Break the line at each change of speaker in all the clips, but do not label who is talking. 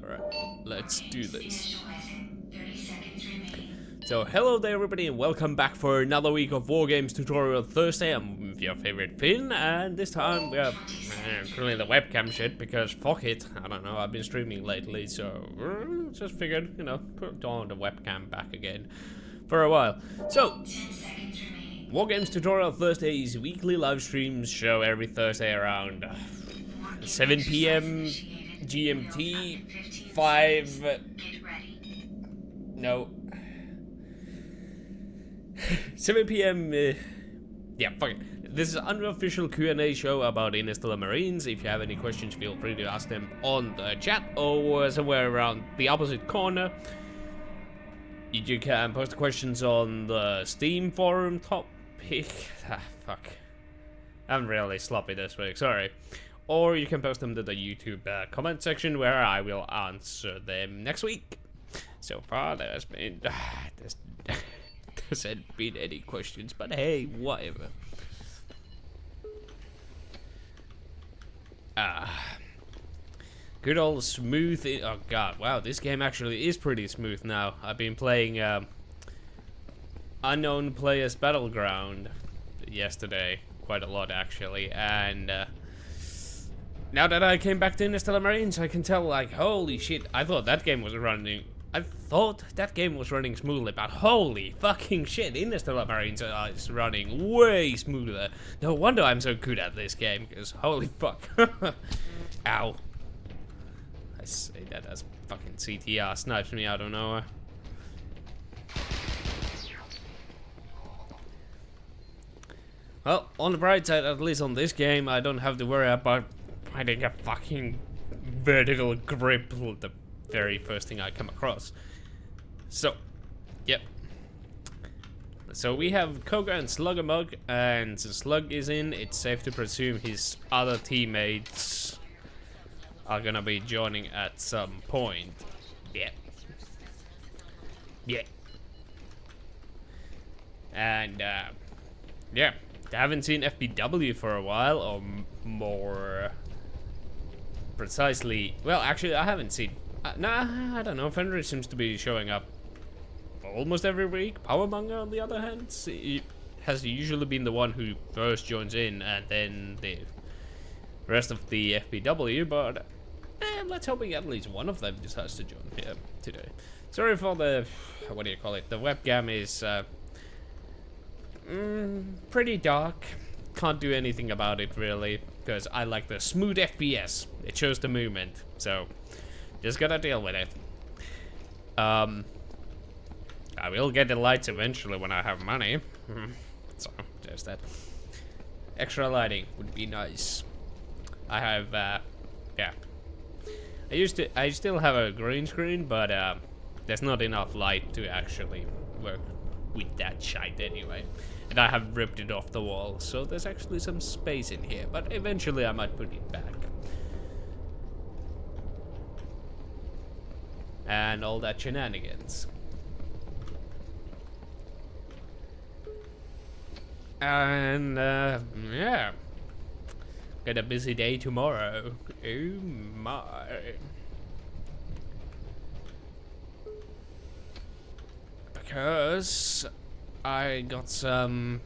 Alright, let's do this. So hello there everybody and welcome back for another week of Wargames Tutorial Thursday. I'm with your favorite Finn, and this time we are currently the webcam shit because fuck it, I don't know, I've been streaming lately, so just figured, you know, put on the webcam back again for a while. So, Wargames Tutorial Thursdays weekly live streams show every Thursday around 7 PM GMT, 7 PM, yeah, fuck it. This is an unofficial Q&A show about Interstellar Marines. If you have any questions, feel free to ask them on the chat or somewhere around the opposite corner. You can post questions on the Steam forum topic. Fuck. I'm really sloppy this week, sorry. Or you can post them to the YouTube comment section where I will answer them next week. So far, there's been... hasn't been any questions, but hey, whatever. Good old smooth. Oh god, wow, this game actually is pretty smooth now. I've been playing Unknown Players Battleground yesterday quite a lot actually, and now that I came back to Interstellar Marines, I can tell, like, holy shit, I thought that game was running smoothly, but holy fucking shit, Interstellar Marines is running way smoother. No wonder I'm so good at this game, because holy fuck. Ow. I say that as fucking CTR snipes me out of nowhere. Well, on the bright side, at least on this game, I don't have to worry about finding a fucking vertical grip the very first thing I come across. So, yep. So we have Koga and Sluggermug, and since Slug is in, it's safe to presume his other teammates are gonna be joining at some point. Yeah. Yeah. And, yeah. I haven't seen FBW for a while, or more precisely, well, actually, I haven't seen... nah, I don't know. Fenrir seems to be showing up almost every week. Powermonger, on the other hand, has usually been the one who first joins in, and then the rest of the FBW, but let's hope at least one of them decides to join here today. Sorry for the... what do you call it? The webcam is pretty dark. Can't do anything about it, really, because I like the smooth FPS. It shows the movement, so... just gotta deal with it. I will get the lights eventually when I have money. So, there's that. Extra lighting would be nice. I have, yeah. I still have a green screen, but, there's not enough light to actually work with that shite anyway. And I have ripped it off the wall, so there's actually some space in here, but eventually I might put it back. And all that shenanigans. And, yeah. Got a busy day tomorrow. Oh my. Because I got some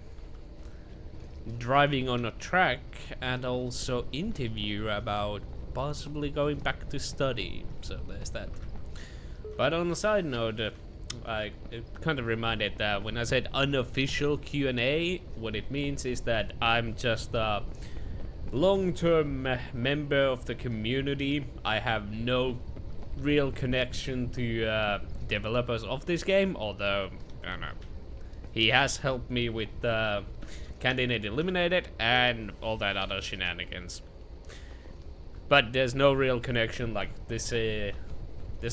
driving on a track and also interview about possibly going back to study. So there's that. But on a side note, it kind of reminded that when I said unofficial Q&A, what it means is that I'm just a long-term member of the community. I have no real connection to developers of this game, although, I don't know, he has helped me with Candidate Eliminated and all that other shenanigans. But there's no real connection, like this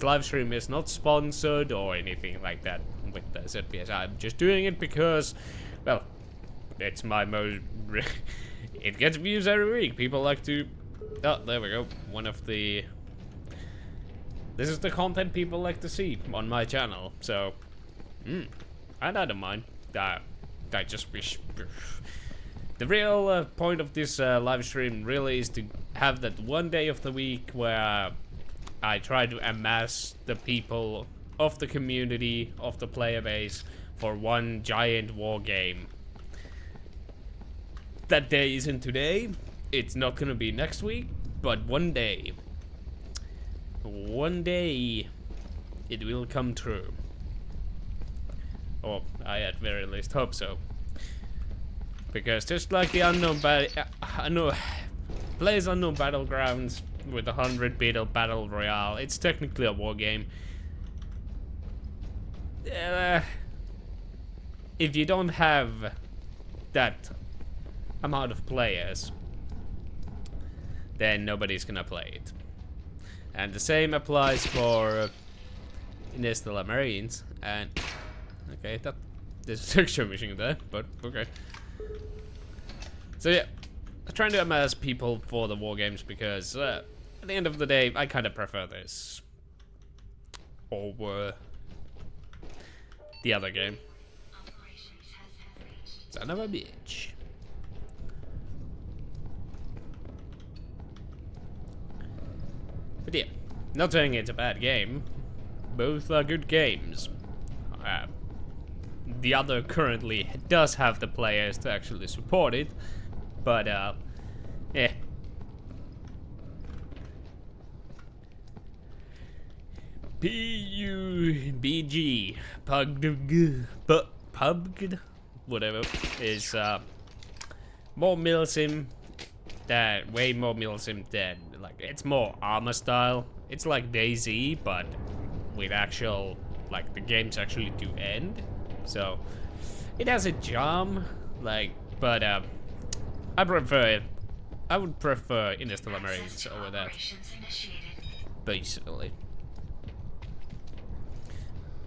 live stream is not sponsored or anything like that with the ZPS. I'm just doing it because, well, it's my most... it gets views every week. People like to... oh, there we go. One of the... this is the content people like to see on my channel, so... and I don't mind. I just wish... the real point of this live stream really is to have that one day of the week where I try to amass the people of the community, of the player base, for one giant war game. That day isn't today, it's not gonna be next week, but one day it will come true. Or I at very least hope so. Because just like the Plays Unknown Battlegrounds with 100 battle royale, it's technically a war game. If you don't have that amount of players, then nobody's gonna play it. And the same applies for Interstellar Marines. And okay, there's a texture missing there, but okay. So yeah, I'm trying to amass people for the war games because at the end of the day, I kind of prefer this over the other game. Son of a bitch. But yeah, not saying it's a bad game. Both are good games. The other currently does have the players to actually support it, but yeah. PUBG, PUBG, whatever, is more milsim than, way more milsim than, like, it's more armor style. It's like DayZ, but with actual, like, the games actually do end. So it has a charm, like, but I would prefer Interstellar Marines over that, basically.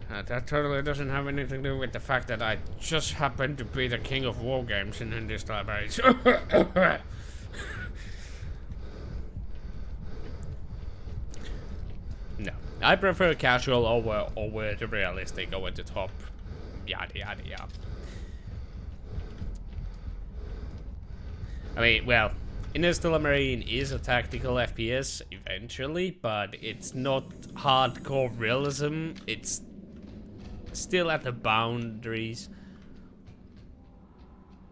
That totally doesn't have anything to do with the fact that I just happen to be the king of Wargames in Interstellar Marines. No, I prefer casual over the realistic, over the top, yada yada yada. I mean, well, Interstellar Marine is a tactical FPS eventually, but it's not hardcore realism. It's still at the boundaries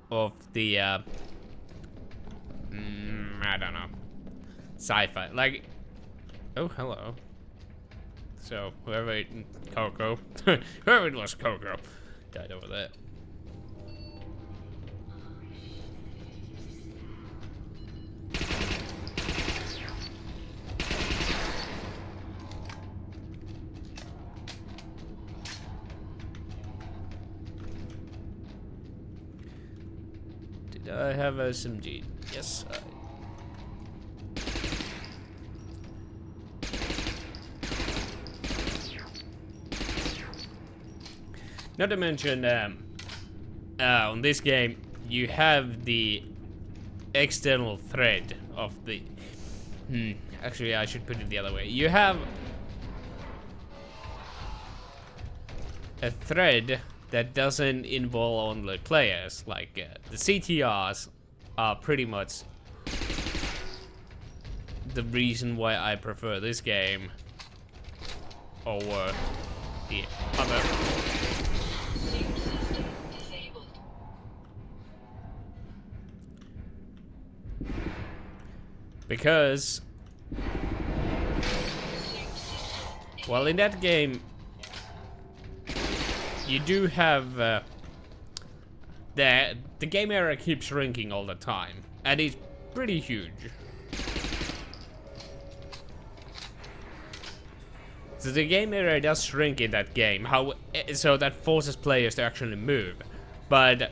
of the I don't know, sci-fi. Like, oh hello. So whoever ate Coco, whoever it was, Coco, died over there. Did I have a SMG? Yes, I. Not to mention, on this game, you have the external thread of the... actually, I should put it the other way. You have a thread that doesn't involve only players. Like, the CTRs are pretty much the reason why I prefer this game over the other. Because, well, in that game, you do have the game area keeps shrinking all the time, and it's pretty huge. So the game area does shrink in that game, so that forces players to actually move, but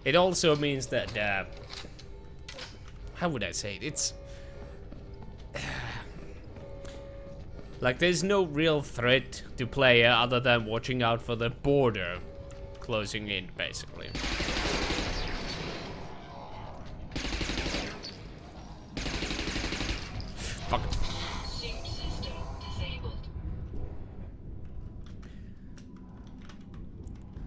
it also means that how would I say it? It's like there's no real threat to player other than watching out for the border closing in, basically. Fuck.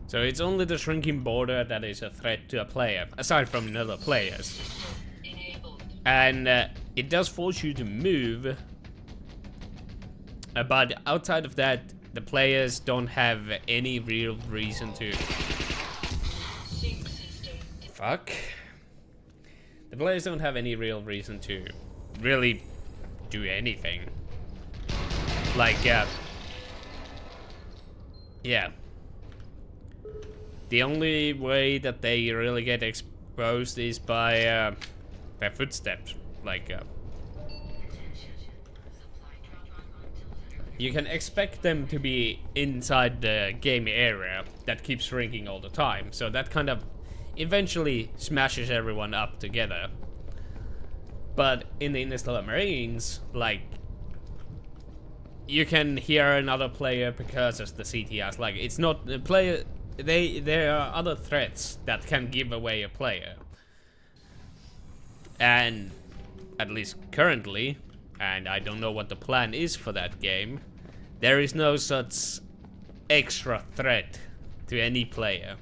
So it's only the shrinking border that is a threat to a player, aside from other players. And it does force you to move, But outside of that, the players don't have any real reason to... Fuck. The players don't have any real reason to really do anything. Like, yeah. The only way that they really get exposed is by their footsteps. Like, you can expect them to be inside the game area that keeps shrinking all the time, so that kind of eventually smashes everyone up together. But in the Interstellar Marines, like, you can hear another player because of the CTRs. Like, it's not the player. There are other threats that can give away a player, and at least currently, and I don't know what the plan is for that game, there is no such extra threat to any player.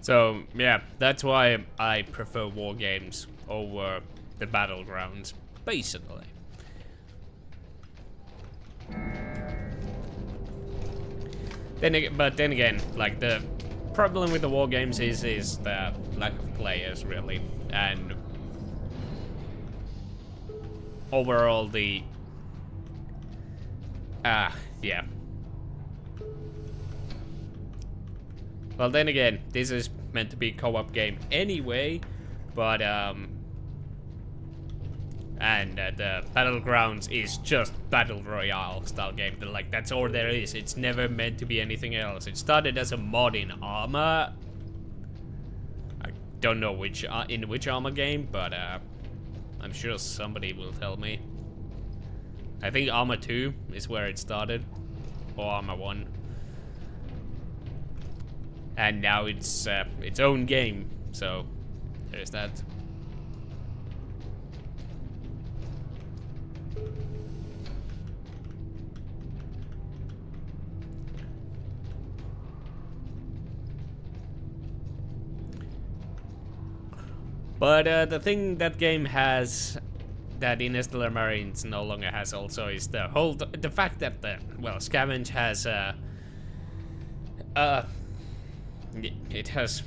So, yeah, that's why I prefer Wargames over the Battlegrounds, basically. But then again, like, the problem with the Wargames is the lack of players, really. And overall, the... yeah. Well, then again, this is meant to be a co-op game anyway, but, and the Battlegrounds is just Battle Royale style game. Like, that's all there is. It's never meant to be anything else. It started as a mod in Arma. I don't know which in which Arma game, but I'm sure somebody will tell me. I think Arma 2 is where it started, or Arma 1. And now it's its own game, so there's that. But the thing that game has that Interstellar Marines no longer has also is the fact that Scavenge has it has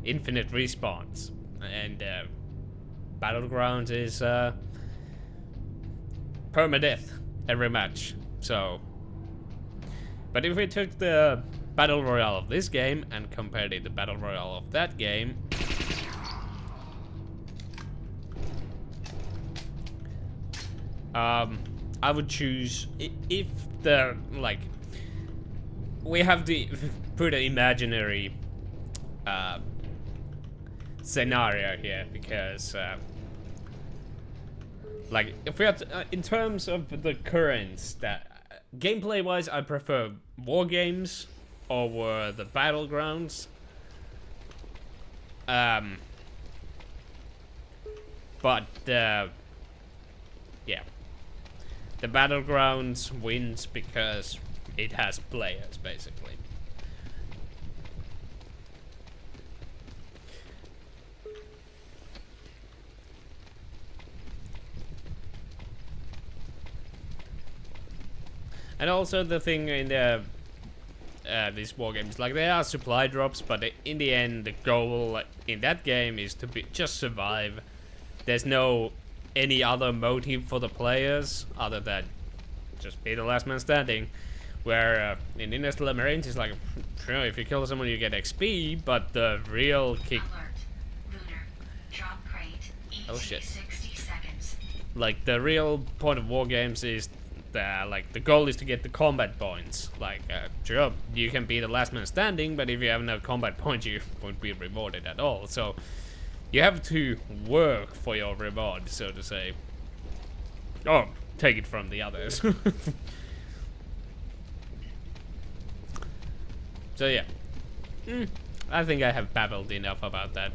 infinite respawns, and Battlegrounds is permadeath every match. So, but if we took the Battle Royale of this game and compared it to Battle Royale of that game, I would choose, if the, like, we have to put an imaginary scenario here, because like, if we have to, in terms of the currents, that gameplay wise, I prefer Wargames over the Battlegrounds. But yeah, the Battlegrounds wins because it has players, basically. And also the thing in the these war games, like, there are supply drops, but in the end, the goal in that game is to just survive. There's no any other motive for the players other than just be the last man standing. Where in Interstellar Marines, it's like, sure, if you kill someone you get XP, but the real kick... Oh shit. Like, the real point of Wargames is that, like, the goal is to get the combat points. Like, sure, you can be the last man standing, but if you have no combat points, you won't be rewarded at all. So, you have to work for your reward, so to say. Or take it from the others. So yeah, I think I have babbled enough about that,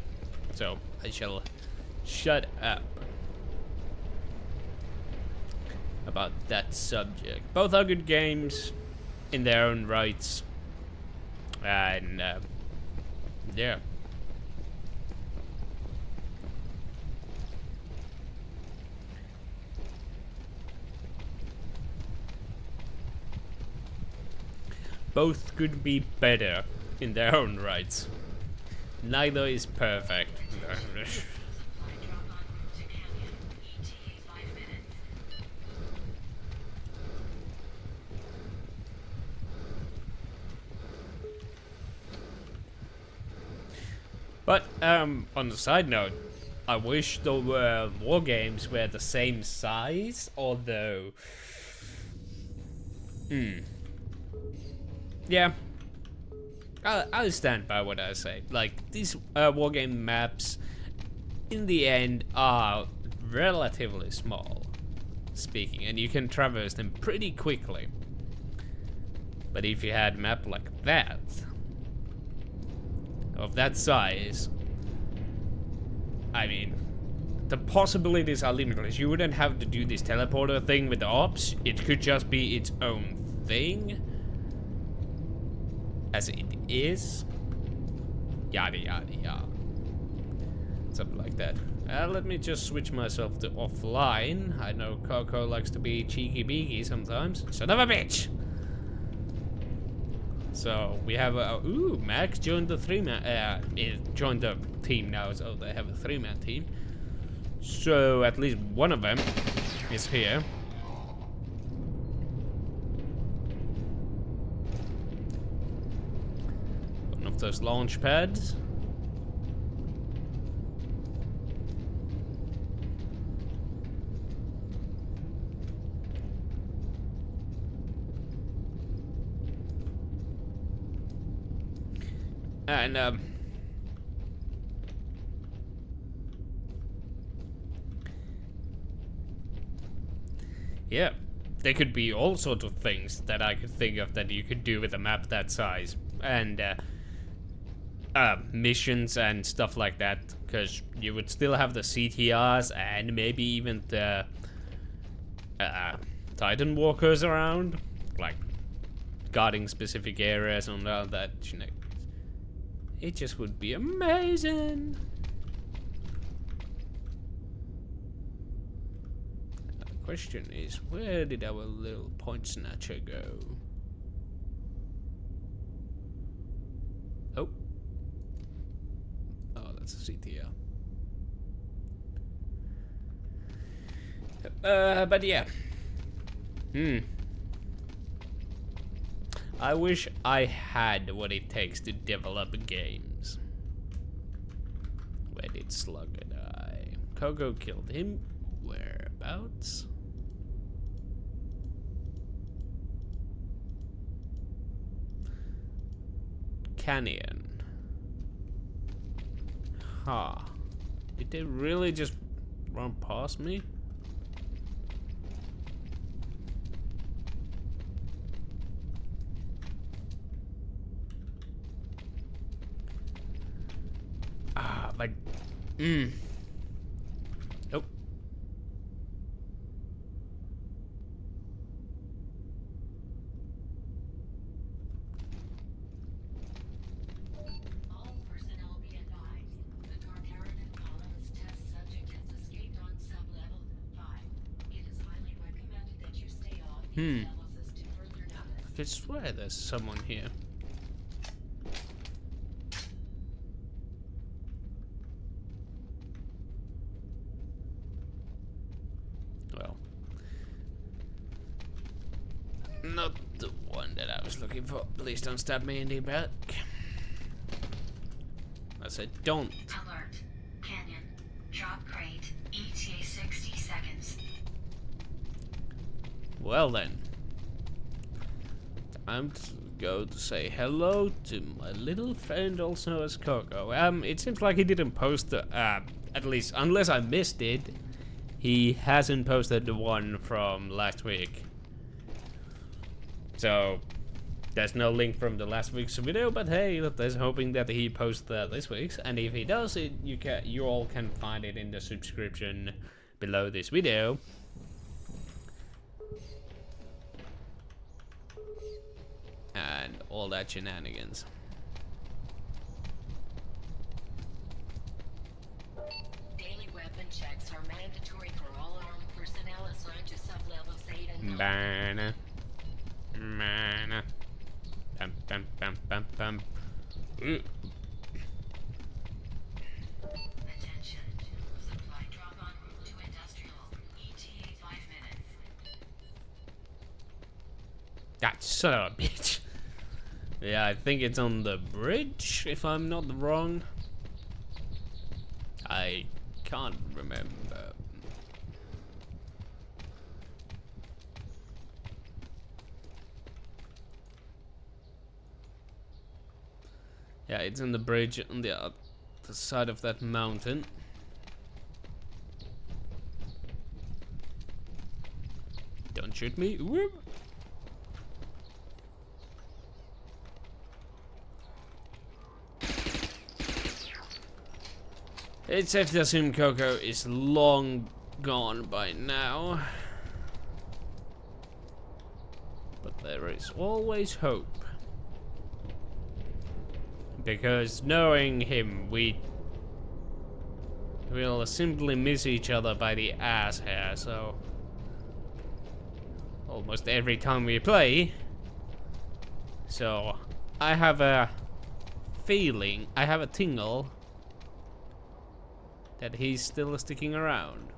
so I shall shut up. about that subject. Both are good games in their own rights, and yeah. Both could be better in their own rights. Neither is perfect. But on the side note, I wish the Wargames were the same size, although yeah, I'll stand by what I say. Like, these Wargame maps in the end are relatively small, speaking, and you can traverse them pretty quickly. But if you had a map like that, of that size, I mean, the possibilities are limitless. You wouldn't have to do this teleporter thing with the ops. It could just be its own thing, as it is. Yada yada yada. Something like that. Let me just switch myself to offline. I know Coco likes to be cheeky beaky sometimes. Son of a bitch! So we have ooh, Max joined the joined the team now, so they have a 3-man team. So at least one of them is here. One of those launch pads. And yeah, there could be all sorts of things that I could think of that you could do with a map that size, and missions and stuff like that, because you would still have the CTRs and maybe even the Titan walkers around, like guarding specific areas and all that. You know, it just would be amazing. The question is, where did our little point snatcher go? Oh. Oh, that's a CTR. But yeah. I wish I had what it takes to develop games. Where did Slugger die? Coco killed him. Whereabouts? Canyon. Huh. Did they really just run past me? But nope.
All personnel be advised. The Tartarian column's test subject has escaped on sub-level 5. It is highly recommended that you stay off these levels as to further notice.
I could swear there's someone here. Well, not the one that I was looking for. Please don't stab me in the back. I said don't.
Alert. Canyon. Drop crate. ETA 60 seconds.
Well then. Time to go to say hello to my little friend, also as Coco. It seems like he didn't post the, at least, unless I missed it, he hasn't posted the one from last week. So, there's no link from the last week's video, but hey, let's hoping that he posts this week's, and if he does, you all can find it in the subscription below this video. and all that shenanigans.
Daily weapon checks are mandatory for all armed personnel assigned to sub-levels 8 and 9.
Mana. Mana. Bum, bum, bum, bum, bum.
Attention. Supply drop en route to industrial. ETA 5 minutes.
God, son of a bitch. Yeah, I think it's on the bridge, if I'm not wrong. I can't remember. Yeah, it's on the bridge on the other side of that mountain. Don't shoot me. Whoop. It's safe to assume Coco is long gone by now. But there is always hope. Because knowing him, we will simply miss each other by the ass hair, so almost every time we play. So I have a feeling, I have a tingle that he's still sticking around.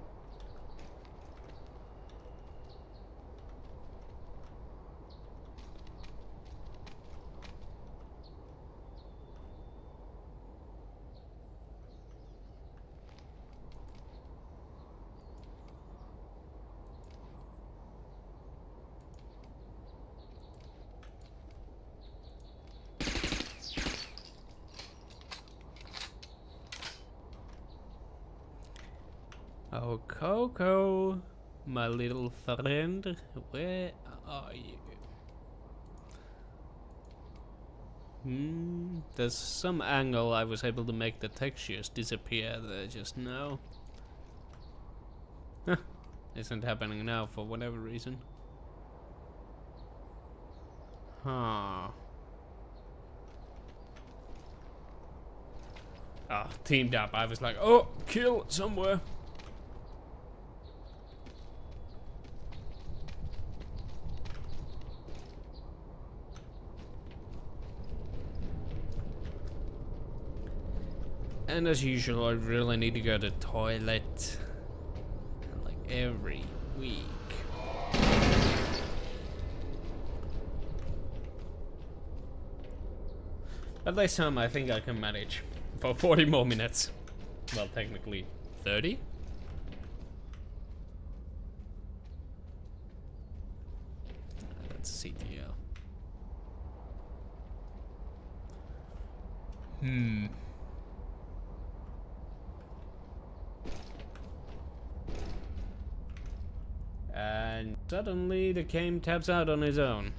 Oh, Coco, my little friend, where are you? There's some angle I was able to make the textures disappear there just now. Huh, isn't happening now for whatever reason. Huh. Ah, teamed up. I was like, oh, kill somewhere. And as usual, I really need to go to the toilet. Like every week. But this time I think I can manage for 40 more minutes. Well, technically 30. That's CTL. And suddenly the game taps out on his own.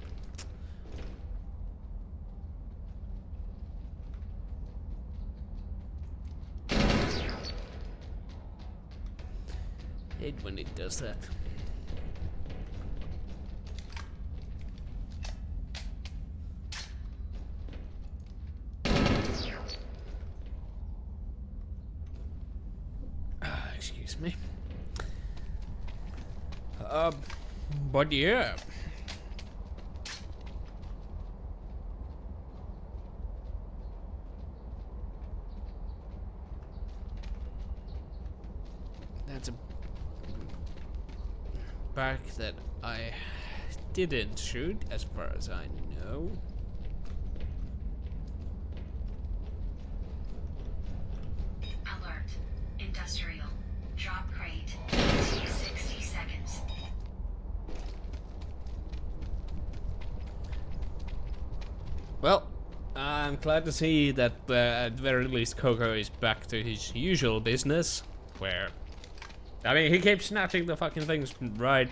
Hate when it does that. Excuse me. But yeah. That's a back that I didn't shoot, as far as I know.
Alert. Industrial. Drop crate. 60 seconds.
Well, I'm glad to see that at the very least Coco is back to his usual business, where, I mean, he keeps snatching the fucking things right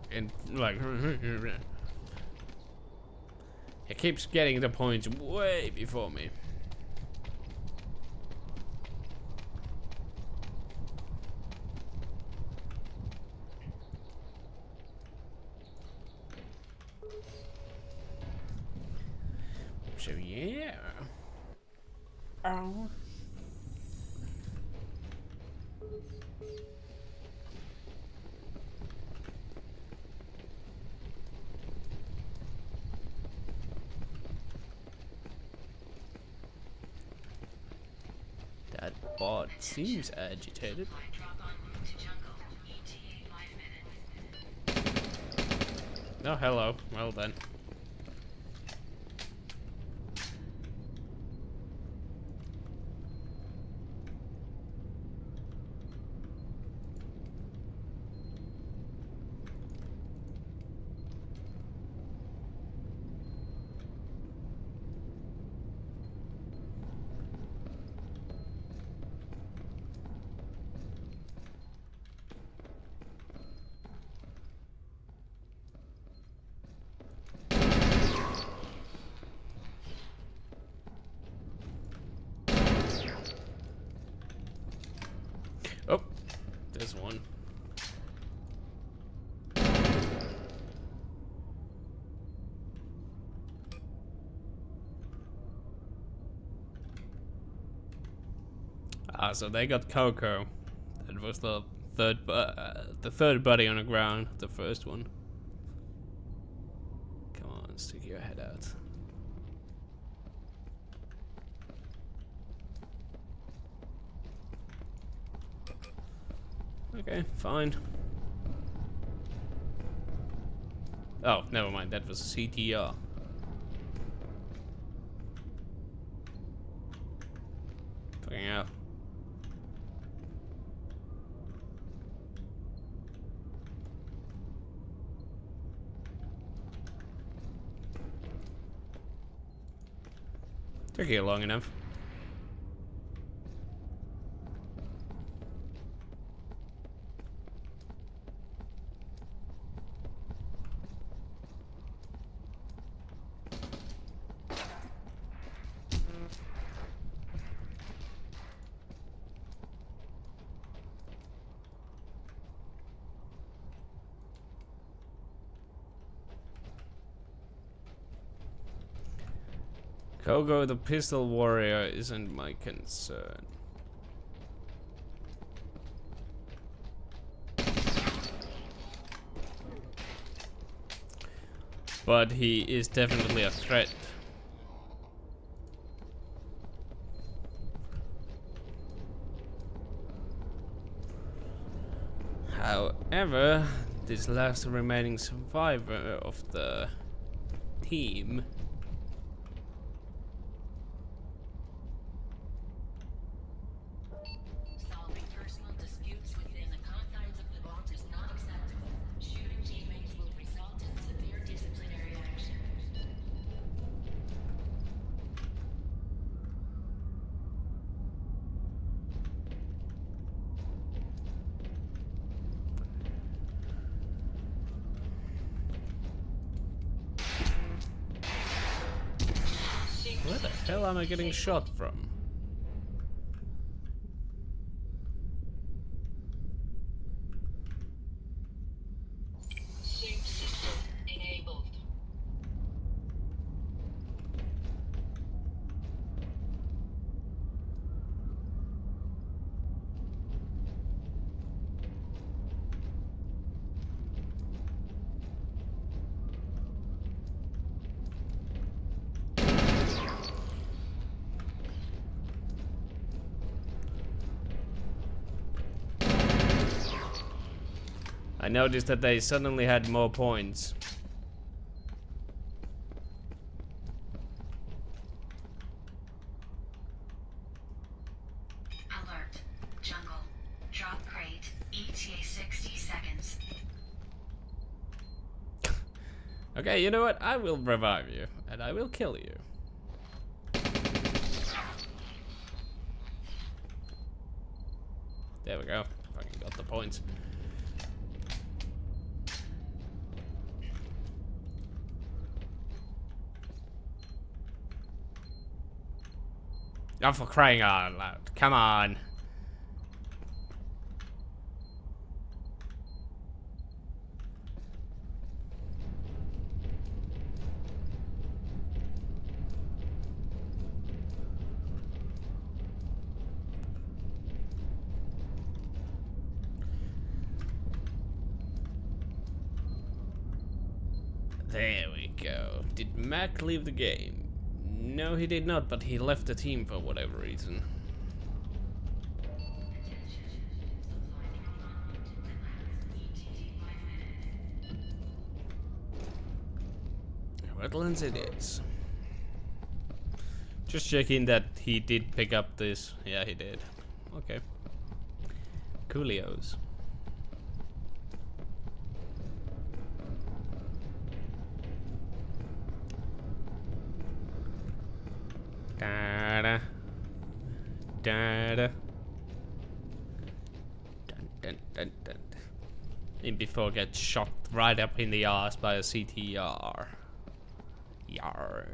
and like, he keeps getting the points way before me. So yeah. Oh. That bot seems agitated. Oh, hello. Well then. Oh, there's one. Ah, so they got Coco. That was the third buddy on the ground. The first one. Come on, stick your head out. Okay, fine. Oh, never mind. That was a CTR. Fucking hell. Took you long enough. Kogo the pistol warrior isn't my concern. But he is definitely a threat. However, this last remaining survivor of the team
Solving personal disputes within the confines of the vault is not acceptable. Shooting teammates will result in severe disciplinary action.
Where the hell am I getting shot from?
Sync system enabled.
I noticed that they suddenly had more points.
Alert. Jungle. Drop crate. ETA 60 seconds.
Okay, you know what? I will revive you, and I will kill you. There we go. Fucking got the points. Oh, for crying out loud. Come on. There we go. Did Mac leave the game? No, he did not, but he left the team for whatever reason. Wetlands it is. Just checking that he did pick up this. Yeah, he did. Okay. Coolios. Da-da. Da-da. Dun, dun, dun, dun. And before gets shot right up in the ass by a CTR. Yar.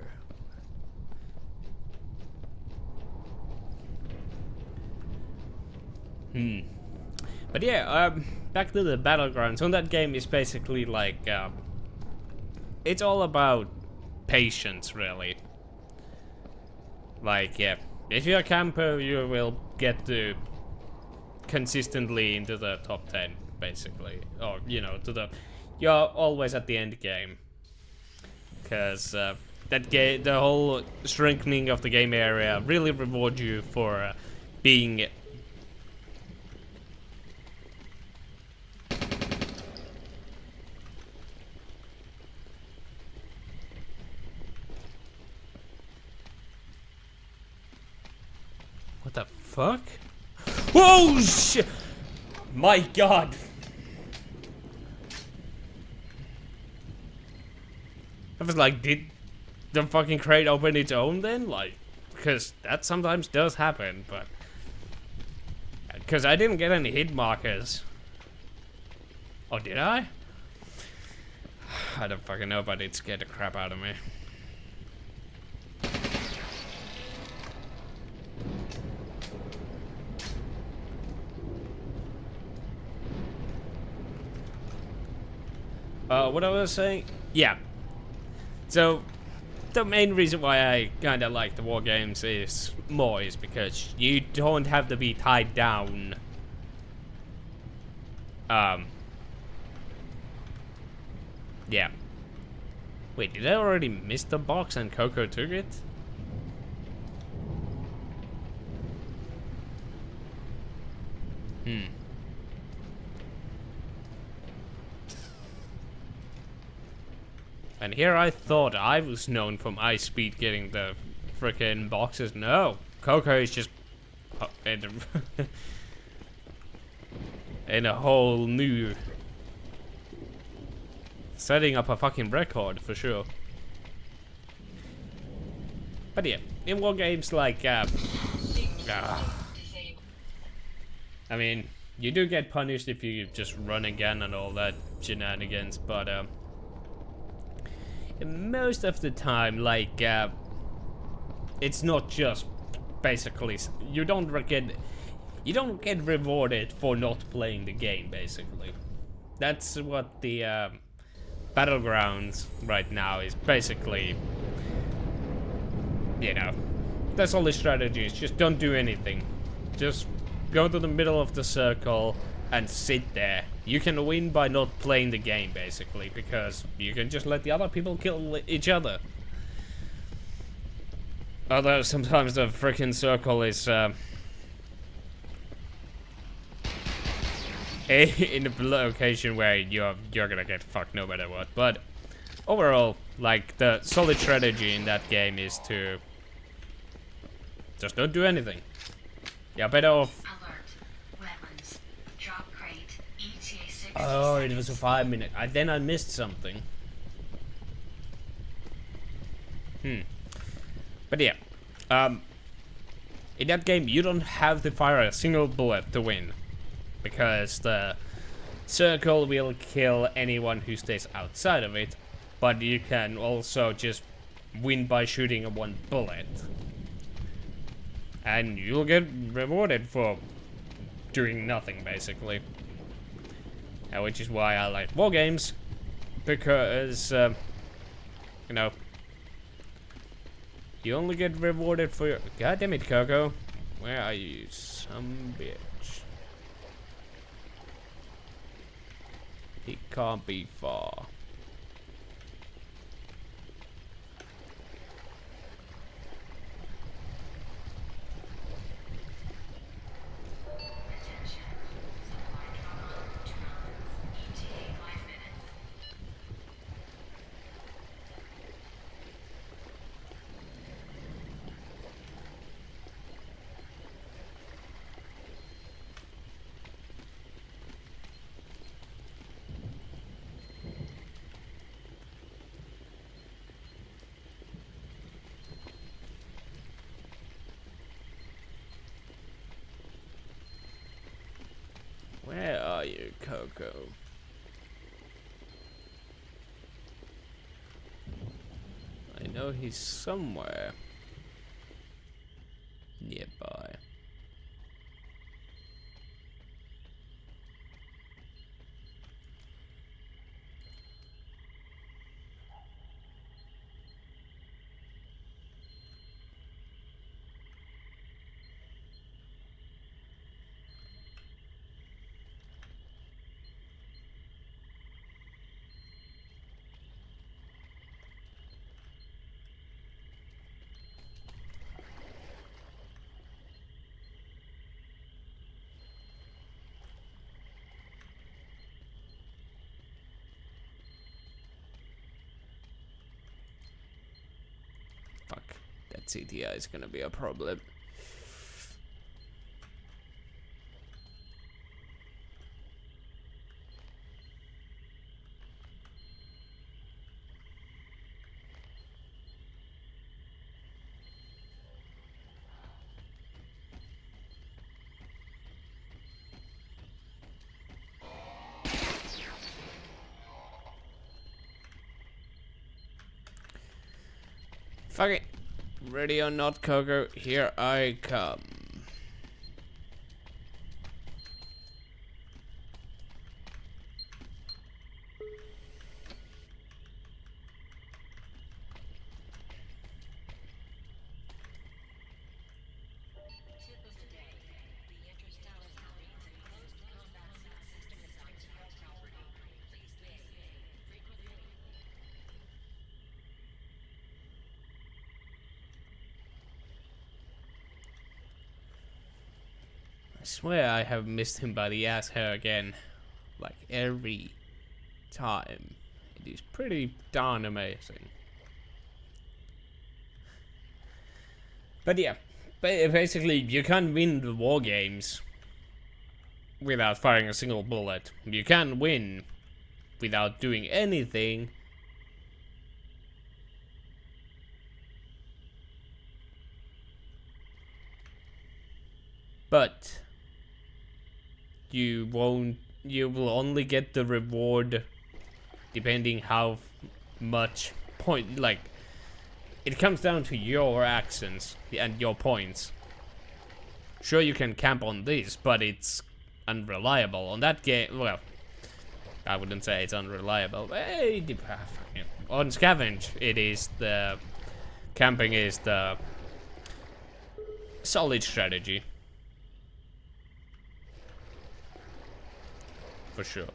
But yeah, back to the battlegrounds. On that game is basically like, it's all about patience, really. Like, yeah, if you're a camper, you will get to consistently into the top 10, basically. Or, you know, you're always at the end game. Because, the whole strengthening of the game area really rewards you for being... What the fuck? Whoa, shit! My god! I was like, did the fucking crate open its own then? Like, because that sometimes does happen, but... Because I didn't get any hit markers. Oh, did I? I don't fucking know, but it scared the crap out of me. What I was saying? Yeah. So, the main reason why I kinda like the Wargames is because you don't have to be tied down. Yeah. Wait, did I already miss the box and Coco took it? And here I thought I was known for my speed getting the frickin' boxes. No, Coco is just in a whole new setting up a fucking record for sure. But yeah, in Wargames like I mean, you do get punished if you just run again and all that shenanigans, but most of the time, like, it's not just basically you don't get rewarded for not playing the game. Basically, that's what the battlegrounds right now is basically. You know, that's all the strategies. Just don't do anything. Just go to the middle of the circle and sit there. You can win by not playing the game, basically, because you can just let the other people kill each other. Although sometimes the freaking circle is in a location where you're gonna get fucked no matter what. But overall, like, the solid strategy in that game is to just don't do anything. Yeah, better off. Oh, it was a 5 minute. Then I missed something. But yeah, in that game you don't have to fire a single bullet to win, because the circle will kill anyone who stays outside of it. But you can also just win by shooting a one bullet, and you'll get rewarded for doing nothing, basically. Which is why I like Wargames, because, you know, you only get rewarded for your... God damn it, Coco. Where are you, some bitch? He can't be far. you, Coco? I know he's somewhere nearby. Fuck, that CTI is gonna be a problem. Fuck it. Ready or not, Coco, here I come.
Tip of the day. The Interstellar Marines and closed combat system is on private property. Please behave frequently.
I swear I have missed him by the ass hair again. Like every time. It is pretty darn amazing. But yeah, basically you can't win the war games without firing a single bullet. You can win without doing anything. But you will only get the reward depending how much point, like, it comes down to your actions and your points. Sure, you can camp on this, but it's unreliable on that game. Well, I wouldn't say it's unreliable. On Scavenge, it is the camping is the solid strategy. For sure.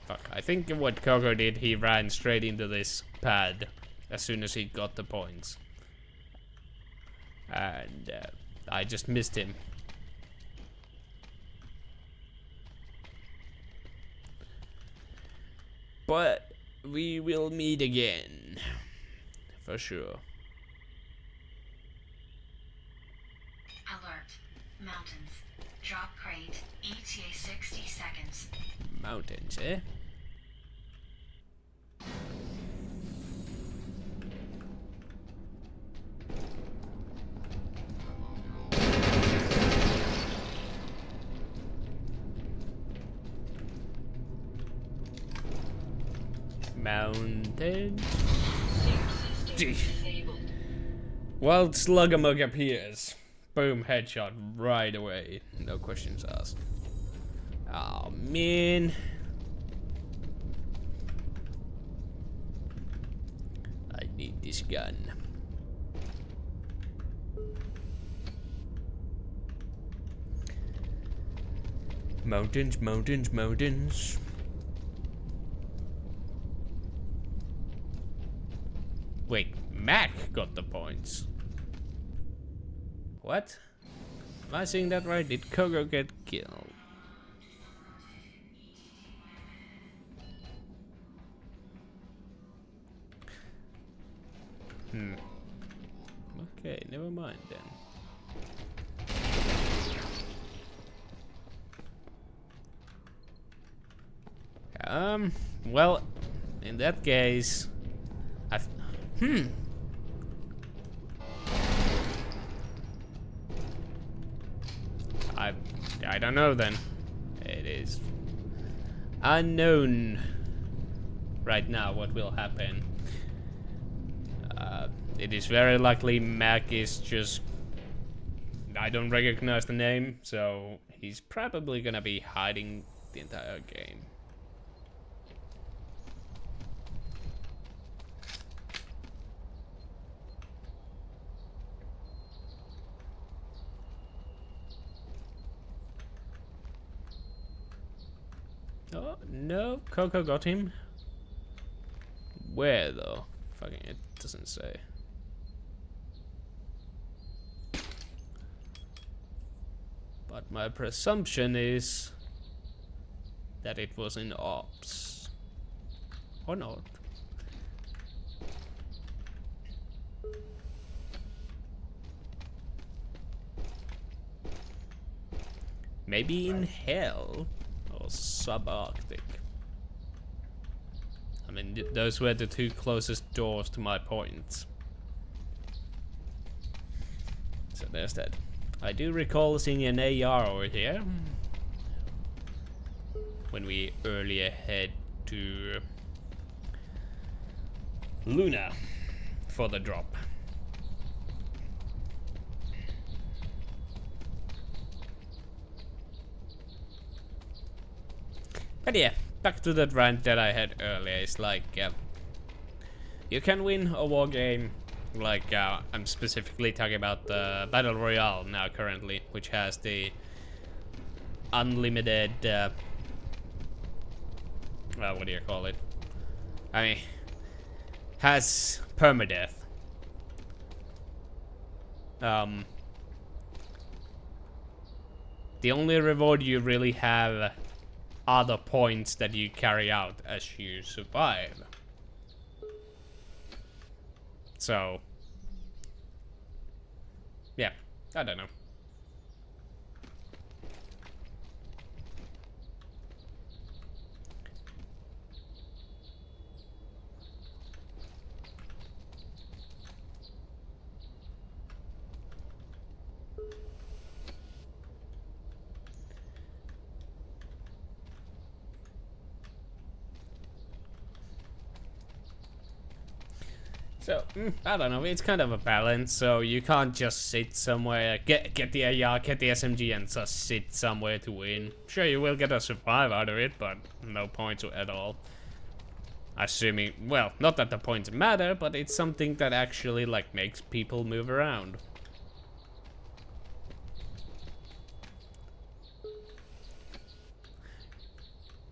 Fuck, I think what Coco did, he ran straight into this pad as soon as he got the points. And I just missed him. But we will meet again. For sure.
Alert. Mountains. Drop crate. ETA 60 seconds.
Mountains, eh? Mountains. Wild Sluggermug appears. Boom, headshot right away. No questions asked. Oh man. I need this gun. Mountains, mountains, mountains. Wait, Mac got the points. What? Am I saying that right? Did Coco get killed? Okay, never mind then. Well, in that case, I don't know then. It is unknown right now what will happen. It is very likely Mac is just... I don't recognize the name, so he's probably gonna be hiding the entire game. Oh, no, Coco got him. Where though? Fucking, it doesn't say. But my presumption is that it was in ops. Or not. Maybe in hell or subarctic. I mean, those were the two closest doors to my points. So there's that. I do recall seeing an AR over here when we earlier head to Luna for the drop. But yeah, back to that rant that I had earlier. It's like, you can win a war game. Like, I'm specifically talking about the Battle Royale now currently, which has the unlimited, well, what do you call it? I mean, has permadeath. The only reward you really have are the points that you carry out as you survive. So, yeah, I don't know. So, I don't know, it's kind of a balance, so you can't just sit somewhere, get the AR, get the SMG and just sit somewhere to win. Sure, you will get a survive out of it, but no points at all. Assuming, well, not that the points matter, but it's something that actually, like, makes people move around.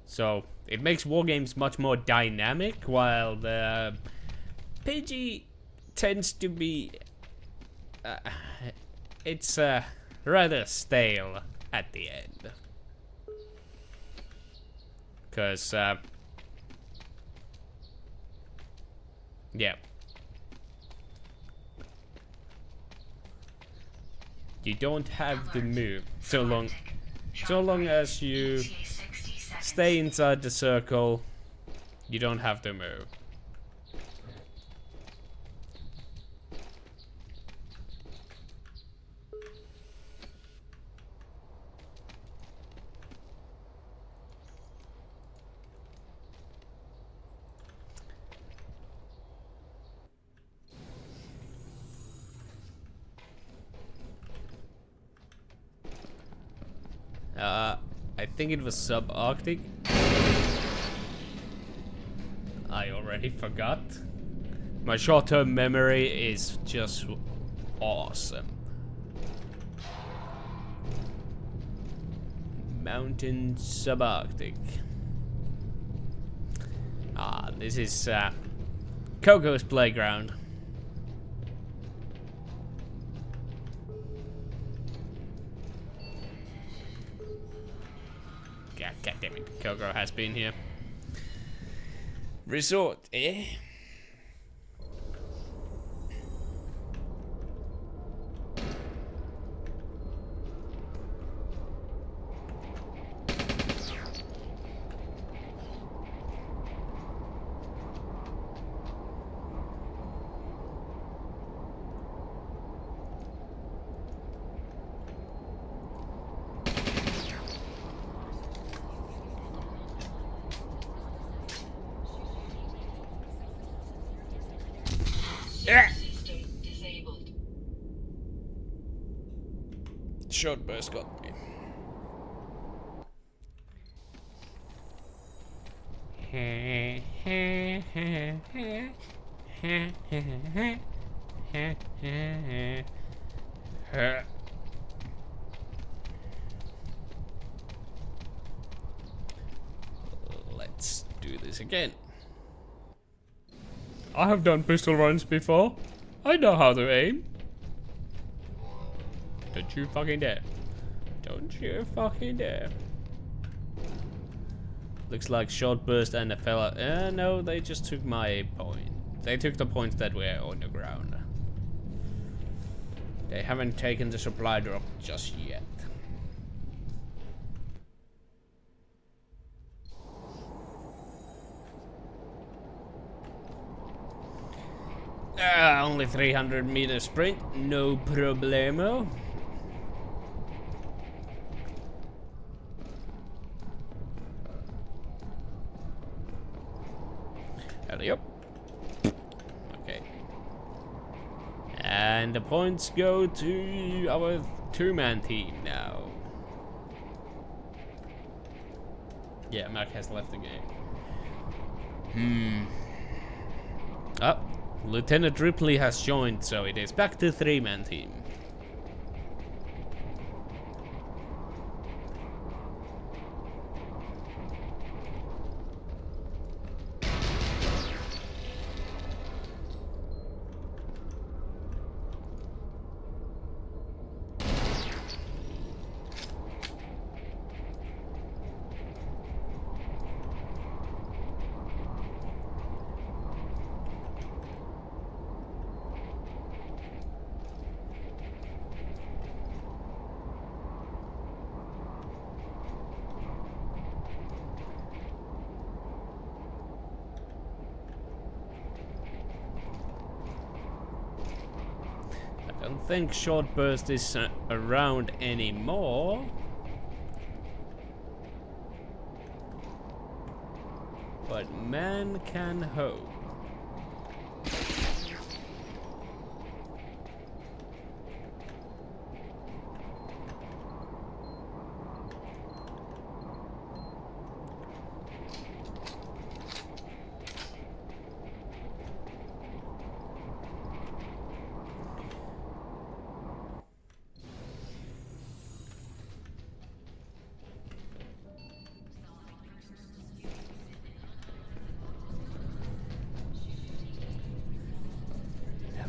So, it makes wargames much more dynamic, while the PG tends to be... it's rather stale at the end. Because, yeah. You don't have to move so long as you stay inside the circle, you don't have to move. I think it was subarctic. I already forgot. My short-term memory is just awesome. Mountain subarctic. Ah, this is Coco's playground. God damn it, Coco has been here. Resort, eh? short burst got me. Let's do this again. I have done pistol runs before. I know how to aim. Don't you fucking dare. Don't you fucking dare. Looks like short burst and a fella. No, they just took my point. They took the points that were on the ground. They haven't taken the supply drop just yet. Only 300-meter sprint, no problemo. Hurry up. Okay. And the points go to our two-man team now. Yeah, Mark has left the game. Oh, Lieutenant Ripley has joined, so it is back to three-man team. I don't think short burst is around anymore. But man can hope.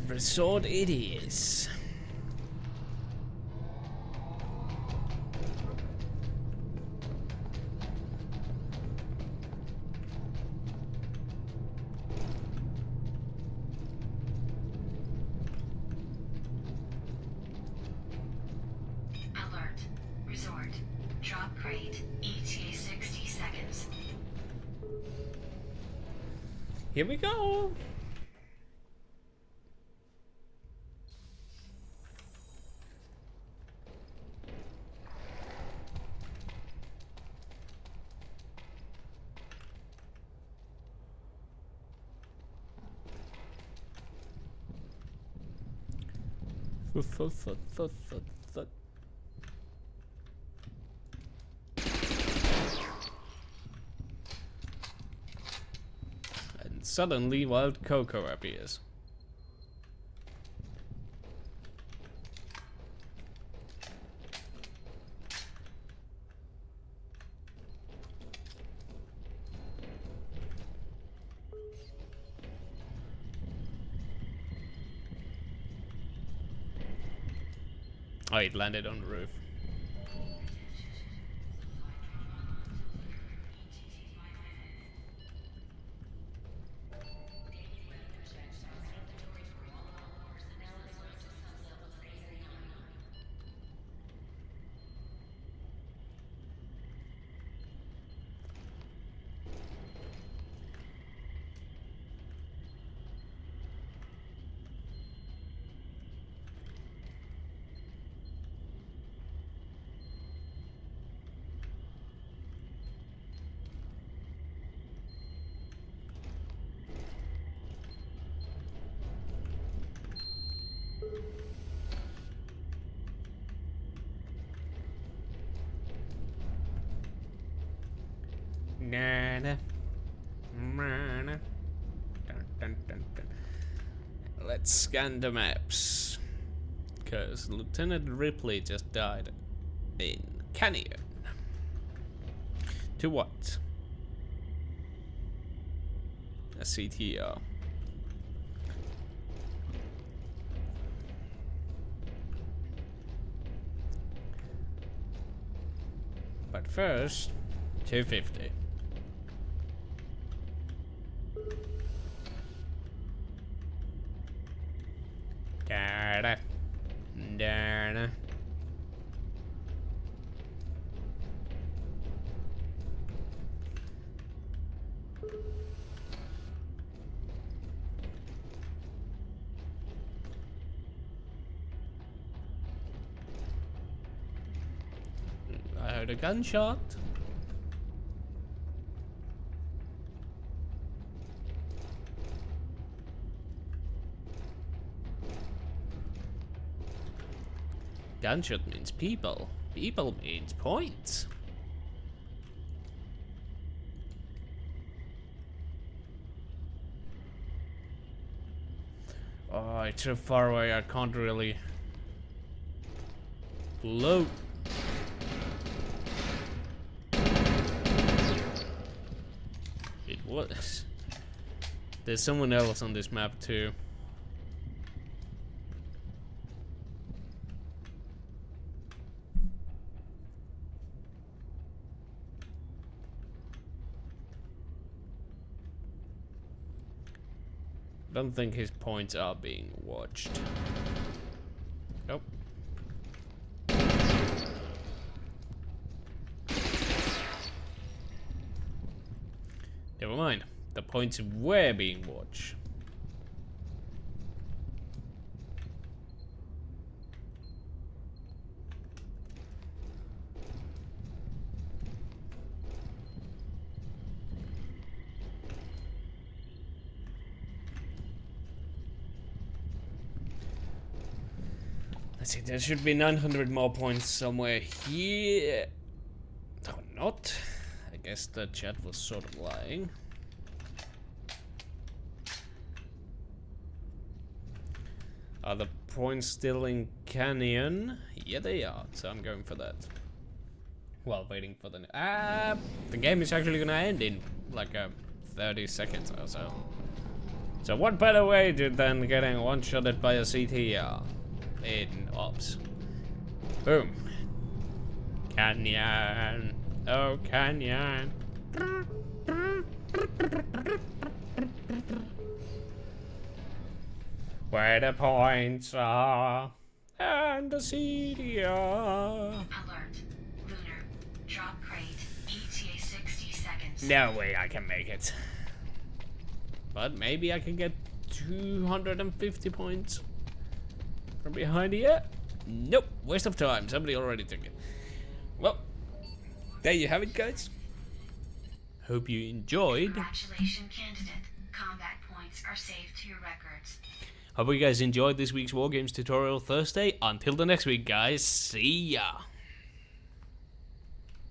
Resort it is.
Alert. Resort. Drop crate. ETA 60 seconds.
Here we go. And suddenly Wild Cocoa appears. Oh, it landed on the roof. Na-na. Na-na. Dun, dun, dun, dun. Let's scan the maps. Because Lieutenant Ripley just died in Canyon. To what? A CTR. But first, 250. Da-da. Da-da. I heard a gunshot. Gunshot means people. People means points. Oh, it's so far away, I can't really load. It was. There's someone else on this map too. Don't think his points are being watched. Nope. Never mind. The points were being watched. Let's see, there should be 900 more points somewhere here. Or not. I guess the chat was sort of lying. Are the points still in Canyon? Yeah, they are. So I'm going for that. While waiting for the... the game is actually gonna end in like 30 seconds or so. So what better way than getting one-shotted by a CTR in Ops? Boom. Canyon. Oh, Canyon. Where the points are and the CTR.
Alert. Lunar. Drop crate. ETA 60 seconds.
No way I can make it. But maybe I can get 250 points from behind here. Nope, waste of time. Somebody already took it. Well, there you have it, guys. Hope you enjoyed.
Congratulations, candidate. Combat points are saved to your records.
Hope you guys enjoyed this week's Wargames tutorial Thursday. Until the next week, guys. See ya.